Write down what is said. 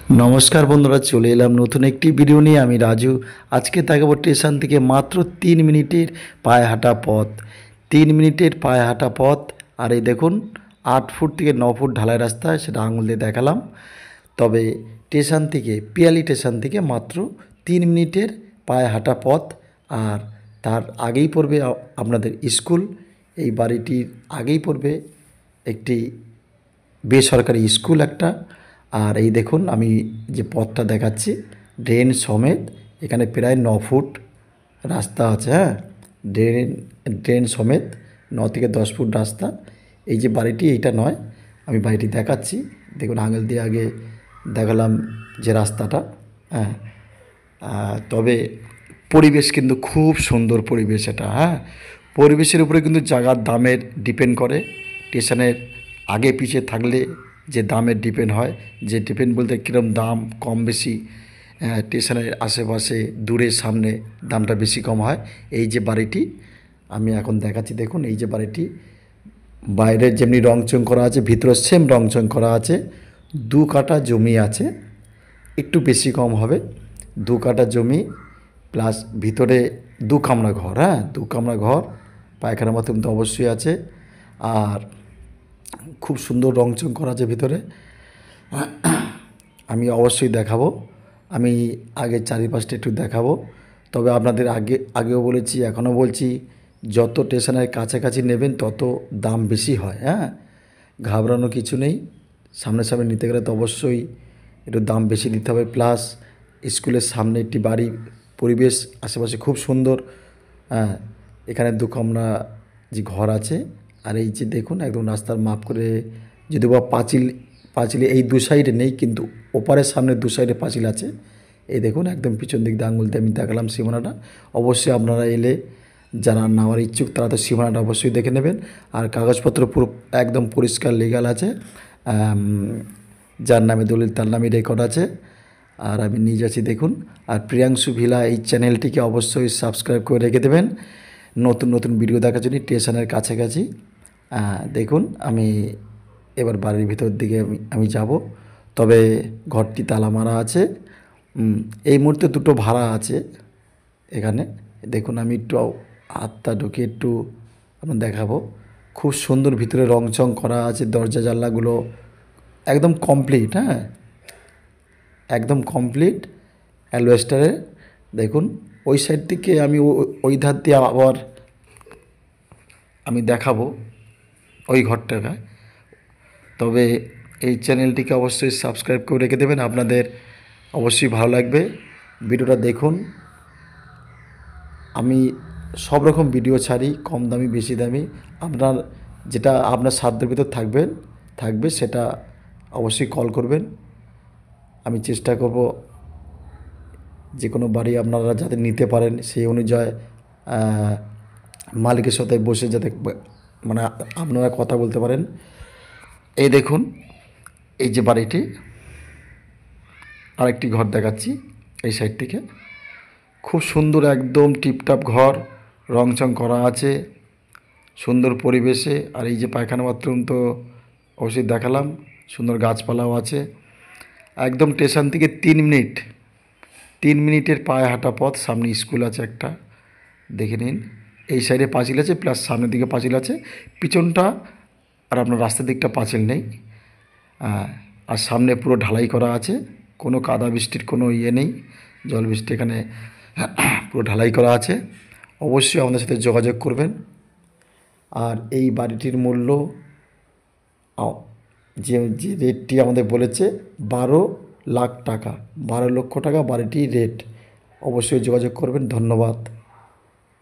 নমস্কার বন্ধুরা, চলে এলাম নতুন একটি ভিডিও নিয়ে। আমি রাজু। আজকে দেখাবো স্টেশন থেকে মাত্র 3 মিনিটের পায়ে হাঁটা পথ। 3 মিনিটের পায়ে হাঁটা পথ। আর এই দেখুন 8 ফুট থেকে 9 ফুট ঢালাই রাস্তা, সেটা আঙুল দিয়ে দেখালাম। তবে স্টেশন থেকে, পিয়ালি স্টেশন থেকে মাত্র 3 মিনিটের পায়ে হাঁটা পথ। আর তার আগেই পড়বে আপনাদের স্কুল। এই বাড়িটির আগেই পড়বে একটি বেসরকারি স্কুল একটা। আর এই দেখুন আমি যে পথটা দেখাচ্ছি, ড্রেন সমেত এখানে প্রায় 9 ফুট রাস্তা আছে। হ্যাঁ, ড্রেন ড্রেন সমেত 9 থেকে 10 ফুট রাস্তা। এই যে বাড়িটি, এইটা নয়, আমি বাড়িটি দেখাচ্ছি। দেখুন আঙুল দিয়ে আগে দেখালাম যে রাস্তাটা। হ্যাঁ, তবে পরিবেশ কিন্তু খুব সুন্দর পরিবেশ এটা। হ্যাঁ, পরিবেশের উপরে কিন্তু জায়গার দামের ডিপেন্ড করে। স্টেশনের আগে পিছিয়ে থাকলে যে দামের ডিপেন্ড হয়, যে ডিপেন্ড বলতে কীরকম দাম কম বেশি, স্টেশনের আশেপাশে দূরে সামনে দামটা বেশি কম হয়। এই যে বাড়িটি আমি এখন দেখাচ্ছি, দেখুন এই যে বাড়িটি, বাইরের যেমনি রংচং করা আছে, ভিতরে সেম রংচং করা আছে। 2 কাঠা জমি আছে, একটু বেশি কম হবে। 2 কাঠা জমি প্লাস ভিতরে 2 কামরা ঘর। হ্যাঁ, 2 কামরা ঘর, পায়খানার মতো কিন্তু অবশ্যই আছে। আর খুব সুন্দর রংচং করা আছে ভিতরে। আমি অবশ্যই দেখাবো। আমি আগে চারিপাশটা একটু দেখাবো। তবে আপনাদের আগেও বলেছি, এখনও বলছি, যত স্টেশনের কাছাকাছি নেবেন তত দাম বেশি হয়। হ্যাঁ, ঘাবড়ানো কিছু নেই। সামনে সামনে নিতে গেলে তো অবশ্যই একটু দাম বেশি দিতে হবে। প্লাস স্কুলের সামনে একটি বাড়ি, পরিবেশ আশেপাশে খুব সুন্দর। হ্যাঁ, এখানে 2 কামরা যে ঘর আছে। আর এই যে দেখুন একদম রাস্তার মাপ করে, যদি বা পাঁচিলে এই 2 সাইডে নেই, কিন্তু ওপারের সামনে 2 সাইডে পাঁচিল আছে। এই দেখুন একদম পিছন দিক দিয়ে আঙুল দিয়ে আমি দেখালাম সীমানাটা। অবশ্যই আপনারা এলে, যারা নেওয়ার ইচ্ছুক তারা তো সীমানাটা অবশ্যই দেখে নেবেন। আর কাগজপত্র পুরো একদম পরিষ্কার লিগ্যাল আছে। যার নামে দলিল তার নামে রেকর্ড আছে। আর আমি নিয়ে যাচ্ছি, দেখুন। আর প্রিয়াংশু ভিলা এই চ্যানেলটিকে অবশ্যই সাবস্ক্রাইব করে রেখে দেবেন নতুন নতুন ভিডিও দেখার জন্য। স্টেশনের কাছাকাছি দেখুন আমি এবার বাড়ির ভিতর দিকে আমি যাব। তবে ঘরটি তালা মারা আছে। এই মুহূর্তে 2টো ভাড়া আছে এখানে। দেখুন আমি একটু হাতটা ঢুকিয়ে একটু আপনার দেখাবো। খুব সুন্দর ভিতরে রংচং করা আছে, দরজা জানলাগুলো একদম কমপ্লিট। হ্যাঁ, একদম কমপ্লিট অ্যালবেস্টারে। দেখুন ওই সাইড থেকে আমি ওই ধার দিয়ে আবার আমি দেখাবো ওই ঘরটাকে। তবে এই চ্যানেলটিকে অবশ্যই সাবস্ক্রাইব করে রেখে দেবেন, আপনাদের অবশ্যই ভালো লাগবে। ভিডিওটা দেখুন। আমি সব রকম ভিডিও ছাড়ি, কম দামি বেশি দামি। আপনার যেটা আপনার সাধ্যের ভিতর থাকবে সেটা অবশ্যই কল করবেন। আমি চেষ্টা করব যে কোনো বাড়ি আপনারা যাতে নিতে পারেন সেই অনুযায়ী মালিকের সাথে বসে যাতে মানে আপনারা কথা বলতে পারেন। এই দেখুন এই যে বাড়িটি, আরেকটি ঘর দেখাচ্ছি এই সাইড থেকে। খুব সুন্দর একদম টিপটাপ ঘর, রংচং করা আছে, সুন্দর পরিবেশে। আর এই যে পায়খানা বাথরুম তো অবশ্যই দেখালাম, সুন্দর গাছপালাও আছে। একদম স্টেশন থেকে 3 মিনিট, 3 মিনিটের পায়ে হাঁটা পথ। সামনে স্কুল আছে একটা, দেখে নিন। এই সাইডে পাঁচিল আছে, প্লাস সামনের দিকে পাঁচিল আছে। পিছনটা আর আপনার রাস্তার দিকটা পাঁচিল নেই। আর সামনে পুরো ঢালাই করা আছে, কোনো কাদা বৃষ্টির কোনো ইয়ে নেই, জল বৃষ্টি এখানে পুরো ঢালাই করা আছে। অবশ্যই আমাদের সাথে যোগাযোগ করবেন। আর এই বাড়িটির মূল্য যে যে রেটটি আমাদের বলেছে 12 লাখ টাকা, 12 লক্ষ টাকা বাড়িটির রেট। অবশ্যই যোগাযোগ করবেন। ধন্যবাদ।